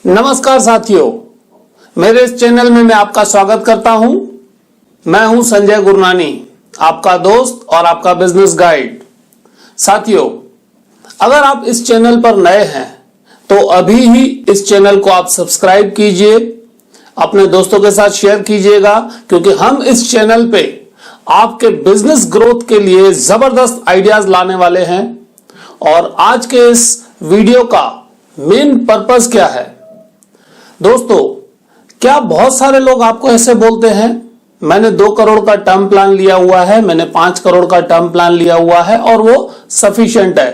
नमस्कार साथियों, मेरे इस चैनल में मैं आपका स्वागत करता हूं। मैं हूं संजय गुरनानी, आपका दोस्त और आपका बिजनेस गाइड। साथियों, अगर आप इस चैनल पर नए हैं तो अभी ही इस चैनल को आप सब्सक्राइब कीजिए, अपने दोस्तों के साथ शेयर कीजिएगा, क्योंकि हम इस चैनल पे आपके बिजनेस ग्रोथ के लिए जबरदस्त आइडियाज लाने वाले हैं। और आज के इस वीडियो का मेन पर्पस क्या है दोस्तों? क्या बहुत सारे लोग आपको ऐसे बोलते हैं, मैंने 2 करोड़ का टर्म प्लान लिया हुआ है, मैंने 5 करोड़ का टर्म प्लान लिया हुआ है और वो सफिशिएंट है।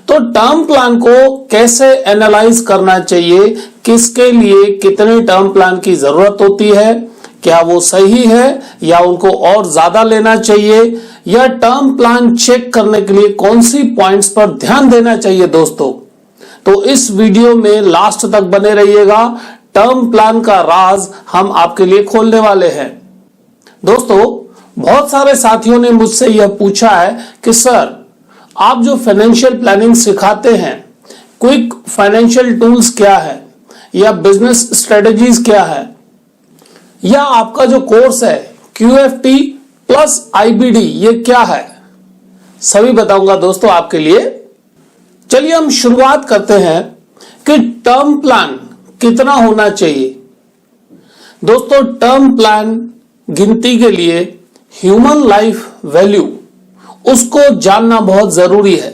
तो टर्म प्लान को कैसे एनालाइज करना चाहिए, किसके लिए कितने टर्म प्लान की जरूरत होती है, क्या वो सही है या उनको और ज्यादा लेना चाहिए, या टर्म प्लान चेक करने के लिए कौन सी पॉइंट्स पर ध्यान देना चाहिए दोस्तों, तो इस वीडियो में लास्ट तक बने रहिएगा। टर्म प्लान का राज हम आपके लिए खोलने वाले हैं। दोस्तों, बहुत सारे साथियों ने मुझसे यह पूछा है कि सर, आप जो फाइनेंशियल प्लानिंग सिखाते हैं, क्विक फाइनेंशियल टूल्स क्या है, या बिजनेस स्ट्रेटजीज क्या है, या आपका जो कोर्स है QFT प्लस IBD ये क्या है, सभी बताऊंगा दोस्तों आपके लिए। चलिए हम शुरुआत करते हैं कि टर्म प्लान कितना होना चाहिए। दोस्तों, टर्म प्लान गिनती के लिए ह्यूमन लाइफ वैल्यू उसको जानना बहुत जरूरी है।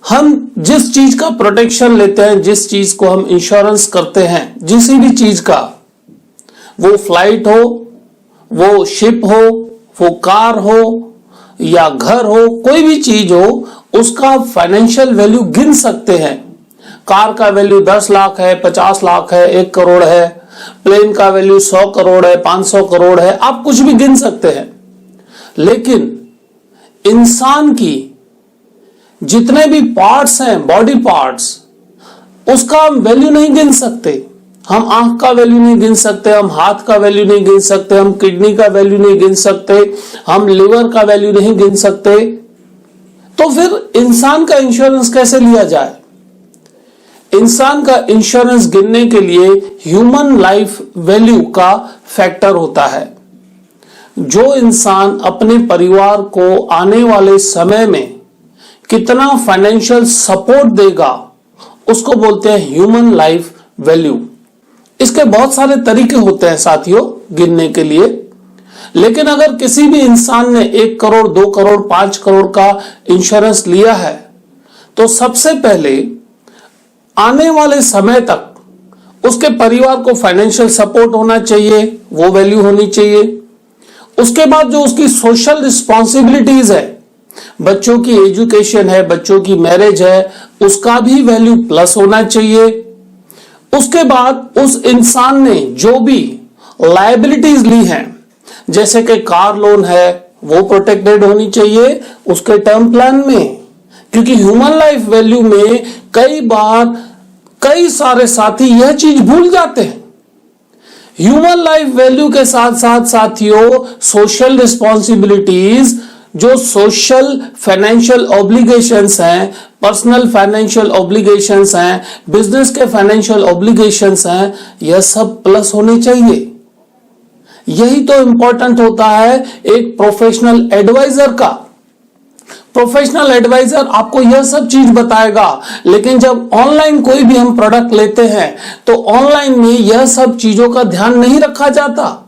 हम जिस चीज का प्रोटेक्शन लेते हैं, जिस चीज को हम इंश्योरेंस करते हैं, जिसी भी चीज का, वो फ्लाइट हो, वो शिप हो, वो कार हो या घर हो, कोई भी चीज हो, उसका फाइनेंशियल वैल्यू गिन सकते हैं। कार का वैल्यू 10 लाख है, 50 लाख है, 1 करोड़ है, प्लेन का वैल्यू 100 करोड़ है, 500 करोड़ है, आप कुछ भी गिन सकते हैं। लेकिन इंसान की जितने भी पार्ट्स हैं, बॉडी पार्ट्स, उसका हम वैल्यू नहीं गिन सकते। हम आंख का वैल्यू नहीं गिन सकते, हम हाथ का वैल्यू नहीं गिन सकते, हम किडनी का वैल्यू नहीं गिन सकते, हम लिवर का वैल्यू नहीं गिन सकते। तो फिर इंसान का इंश्योरेंस कैसे लिया जाए? इंसान का इंश्योरेंस गिनने के लिए ह्यूमन लाइफ वैल्यू का फैक्टर होता है। जो इंसान अपने परिवार को आने वाले समय में कितना फाइनेंशियल सपोर्ट देगा, उसको बोलते हैं ह्यूमन लाइफ वैल्यू। इसके बहुत सारे तरीके होते हैं साथियों गिनने के लिए, लेकिन अगर किसी भी इंसान ने 1 करोड़, 2 करोड़, 5 करोड़ का इंश्योरेंस लिया है, तो सबसे पहले आने वाले समय तक उसके परिवार को फाइनेंशियल सपोर्ट होना चाहिए, वो वैल्यू होनी चाहिए। उसके बाद जो उसकी सोशल रिस्पॉन्सिबिलिटीज है, बच्चों की एजुकेशन है, बच्चों की मैरिज है, उसका भी वैल्यू प्लस होना चाहिए। उसके बाद उस इंसान ने जो भी लायबिलिटीज ली हैं, जैसे कि कार लोन है, वो प्रोटेक्टेड होनी चाहिए उसके टर्म प्लान में, क्योंकि ह्यूमन लाइफ वैल्यू में कई बार कई सारे साथी यह चीज भूल जाते हैं। ह्यूमन लाइफ वैल्यू के साथ साथ साथियों सोशल रिस्पॉन्सिबिलिटीज, जो सोशल फाइनेंशियल ऑब्लिगेशंस हैं, पर्सनल फाइनेंशियल ऑब्लिगेशंस हैं, बिजनेस के फाइनेंशियल ऑब्लिगेशंस हैं, यह सब प्लस होने चाहिए। यही तो इंपॉर्टेंट होता है एक प्रोफेशनल एडवाइजर का। प्रोफेशनल एडवाइजर आपको यह सब चीज बताएगा, लेकिन जब ऑनलाइन कोई भी हम प्रोडक्ट लेते हैं तो ऑनलाइन में यह सब चीजों का ध्यान नहीं रखा जाता।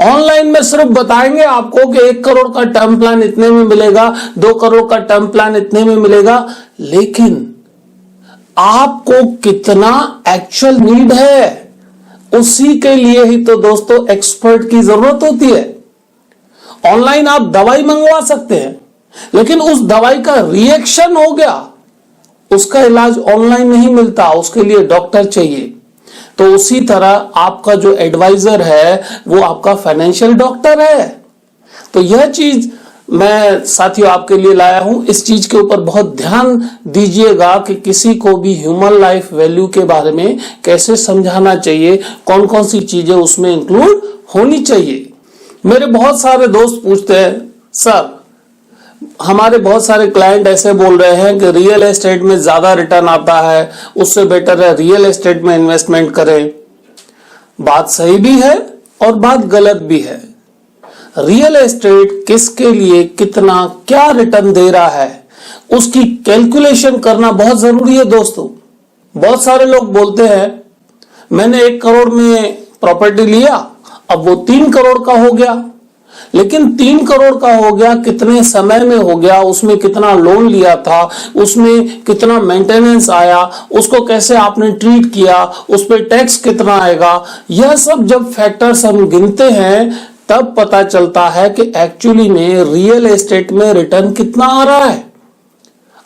ऑनलाइन में सिर्फ बताएंगे आपको कि 1 करोड़ का टर्म प्लान इतने में मिलेगा, 2 करोड़ का टर्म प्लान इतने में मिलेगा, लेकिन आपको कितना एक्चुअल नीड है, उसी के लिए ही तो दोस्तों एक्सपर्ट की जरूरत होती है। ऑनलाइन आप दवाई मंगवा सकते हैं, लेकिन उस दवाई का रिएक्शन हो गया, उसका इलाज ऑनलाइन नहीं मिलता, उसके लिए डॉक्टर चाहिए। तो उसी तरह आपका जो एडवाइजर है वो आपका फाइनेंशियल डॉक्टर है। तो यह चीज मैं साथियों आपके लिए लाया हूं। इस चीज के ऊपर बहुत ध्यान दीजिएगा कि किसी को भी ह्यूमन लाइफ वैल्यू के बारे में कैसे समझाना चाहिए, कौन कौन सी चीजें उसमें इंक्लूड होनी चाहिए। मेरे बहुत सारे दोस्त पूछते हैं, सर हमारे बहुत सारे क्लाइंट ऐसे बोल रहे हैं कि रियल एस्टेट में ज्यादा रिटर्न आता है, उससे बेटर है रियल एस्टेट में इन्वेस्टमेंट करें। बात सही भी है और बात गलत भी है। रियल एस्टेट किसके लिए कितना क्या रिटर्न दे रहा है, उसकी कैलकुलेशन करना बहुत जरूरी है दोस्तों। बहुत सारे लोग बोलते हैं मैंने 1 करोड़ में प्रॉपर्टी लिया, अब वो 3 करोड़ का हो गया। लेकिन 3 करोड़ का हो गया, कितने समय में हो गया, उसमें कितना लोन लिया था, उसमें कितना मेंटेनेंस आया, उसको कैसे आपने ट्रीट किया, उस पर टैक्स कितना आएगा, यह सब जब फैक्टर्स हम गिनते हैं तब पता चलता है कि एक्चुअली में रियल एस्टेट में रिटर्न कितना आ रहा है।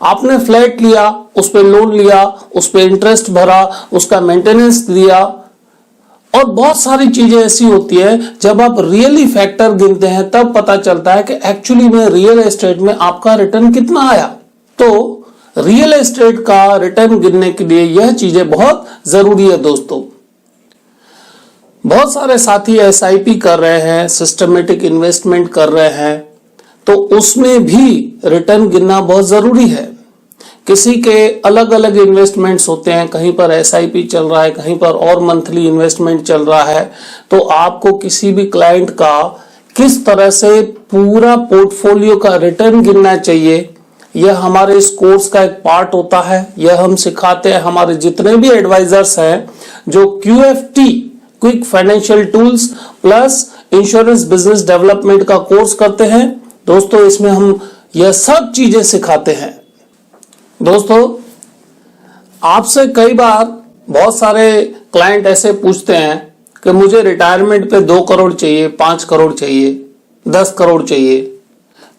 आपने फ्लैट लिया, उस पर लोन लिया, उस पर इंटरेस्ट भरा, उसका मेंटेनेंस दिया, और बहुत सारी चीजें ऐसी होती है जब आप रियली फैक्टर गिनते हैं तब पता चलता है कि एक्चुअली में रियल एस्टेट में आपका रिटर्न कितना आया। तो रियल एस्टेट का रिटर्न गिनने के लिए यह चीजें बहुत जरूरी है दोस्तों। बहुत सारे साथी एसआईपी कर रहे हैं, सिस्टमेटिक इन्वेस्टमेंट कर रहे हैं, तो उसमें भी रिटर्न गिनना बहुत जरूरी है। किसी के अलग अलग इन्वेस्टमेंट्स होते हैं, कहीं पर एसआईपी चल रहा है, कहीं पर और मंथली इन्वेस्टमेंट चल रहा है। तो आपको किसी भी क्लाइंट का किस तरह से पूरा पोर्टफोलियो का रिटर्न गिनना चाहिए, यह हमारे इस कोर्स का एक पार्ट होता है। यह हम सिखाते हैं हमारे जितने भी एडवाइजर्स हैं जो QFT quick financial tools plus insurance business development का कोर्स करते हैं दोस्तों। इसमें हम यह सब चीजें सिखाते हैं दोस्तों। आपसे कई बार बहुत सारे क्लाइंट ऐसे पूछते हैं कि मुझे रिटायरमेंट पे 2 करोड़ चाहिए, 5 करोड़ चाहिए, 10 करोड़ चाहिए,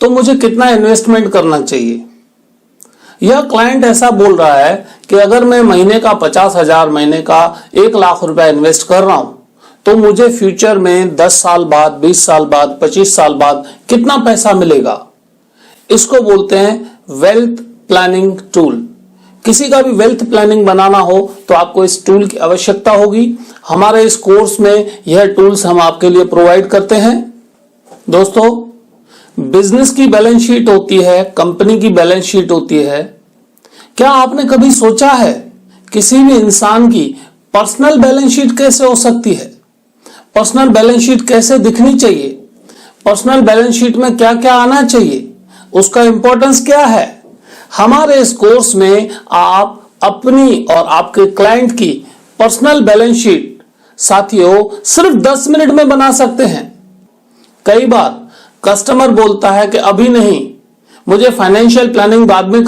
तो मुझे कितना इन्वेस्टमेंट करना चाहिए। यह क्लाइंट ऐसा बोल रहा है कि अगर मैं महीने का 50,000, महीने का 1 लाख रुपया इन्वेस्ट कर रहा हूं तो मुझे फ्यूचर में 10 साल बाद, 20 साल बाद, 25 साल बाद कितना पैसा मिलेगा। इसको बोलते हैं वेल्थ प्लानिंग टूल। किसी का भी वेल्थ प्लानिंग बनाना हो तो आपको इस टूल की आवश्यकता होगी। हमारे इस कोर्स में यह टूल्स हम आपके लिए प्रोवाइड करते हैं दोस्तों। बिजनेस की बैलेंस शीट होती है, कंपनी की बैलेंस शीट होती है। क्या आपने कभी सोचा है किसी भी इंसान की पर्सनल बैलेंस शीट कैसे हो सकती है? पर्सनल बैलेंस शीट कैसे दिखनी चाहिए? पर्सनल बैलेंस शीट में क्या क्या आना चाहिए, उसका इंपॉर्टेंस क्या है? हमारे इस कोर्स में आप अपनी और आपके क्लाइंट की पर्सनल बैलेंस शीट साथियों सिर्फ 10 मिनट में बना सकते हैं। कई बार कस्टमर बोलता है कि अभी नहीं, मुझे फाइनेंशियल प्लानिंग बाद में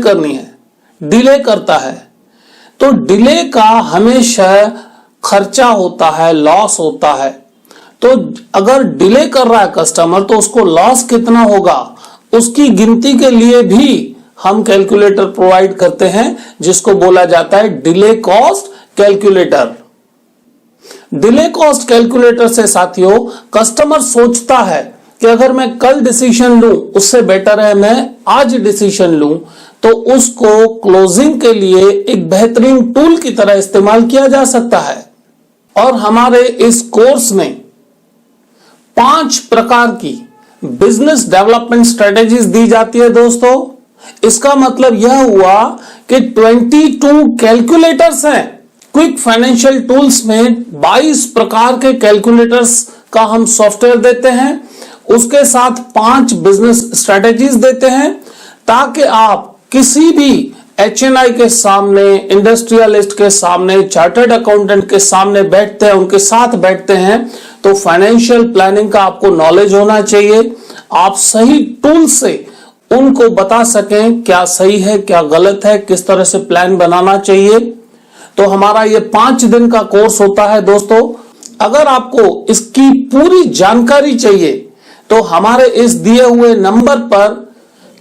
करनी है, डिले करता है। तो डिले का हमेशा खर्चा होता है, लॉस होता है। तो अगर डिले कर रहा है कस्टमर तो उसको लॉस कितना होगा, उसकी गिनती के लिए भी हम कैलकुलेटर प्रोवाइड करते हैं जिसको बोला जाता है delay cost calculator. Delay cost calculator से साथियों कस्टमर सोचता है कि अगर मैं कल डिसीजन लूं उससे बेटर है मैं आज डिसीजन लूं, तो उसको क्लोजिंग के लिए एक बेहतरीन टूल की तरह इस्तेमाल किया जा सकता है। और हमारे इस कोर्स में 5 प्रकार की बिजनेस डेवलपमेंट स्ट्रेटेजीज दी जाती है दोस्तों। इसका मतलब यह हुआ कि 22 कैलकुलेटर्स हैं। क्विक फाइनेंशियल टूल्स में 22 प्रकार के कैलकुलेटर्स का हम सॉफ्टवेयर देते हैं, उसके साथ 5 बिजनेस स्ट्रेटेजीज देते हैं ताकि आप किसी भी HNI के सामने, इंडस्ट्रियलिस्ट के सामने, चार्टर्ड अकाउंटेंट के सामने बैठते हैं, उनके साथ बैठते हैं तो फाइनेंशियल प्लानिंग का आपको नॉलेज होना चाहिए। आप सही टूल से उनको बता सकें क्या सही है, क्या गलत है, किस तरह से प्लान बनाना चाहिए। तो हमारा ये 5 दिन का कोर्स होता है दोस्तों। अगर आपको इसकी पूरी जानकारी चाहिए तो हमारे इस दिए हुए नंबर पर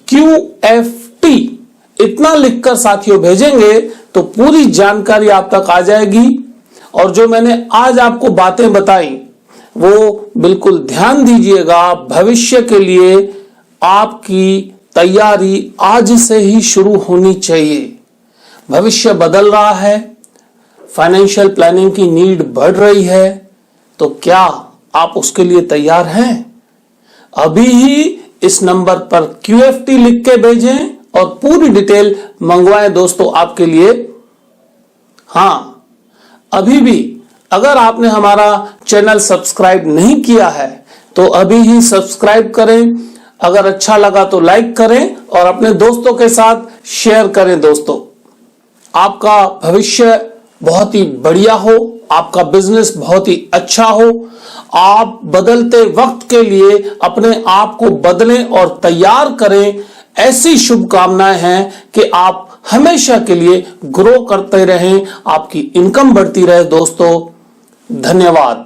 QFT इतना लिखकर साथियों भेजेंगे तो पूरी जानकारी आप तक आ जाएगी। और जो मैंने आज आपको बातें बताई वो बिल्कुल ध्यान दीजिएगा। भविष्य के लिए आपकी तैयारी आज से ही शुरू होनी चाहिए। भविष्य बदल रहा है, फाइनेंशियल प्लानिंग की नीड बढ़ रही है, तो क्या आप उसके लिए तैयार हैं? अभी ही इस नंबर पर QFT लिख के भेजें और पूरी डिटेल मंगवाएं दोस्तों आपके लिए। हां, अभी भी अगर आपने हमारा चैनल सब्सक्राइब नहीं किया है तो अभी ही सब्सक्राइब करें। अगर अच्छा लगा तो लाइक करें और अपने दोस्तों के साथ शेयर करें। दोस्तों, आपका भविष्य बहुत ही बढ़िया हो, आपका बिजनेस बहुत ही अच्छा हो, आप बदलते वक्त के लिए अपने आप को बदलें और तैयार करें, ऐसी शुभकामनाएं हैं कि आप हमेशा के लिए ग्रो करते रहें, आपकी इनकम बढ़ती रहे। दोस्तों, धन्यवाद।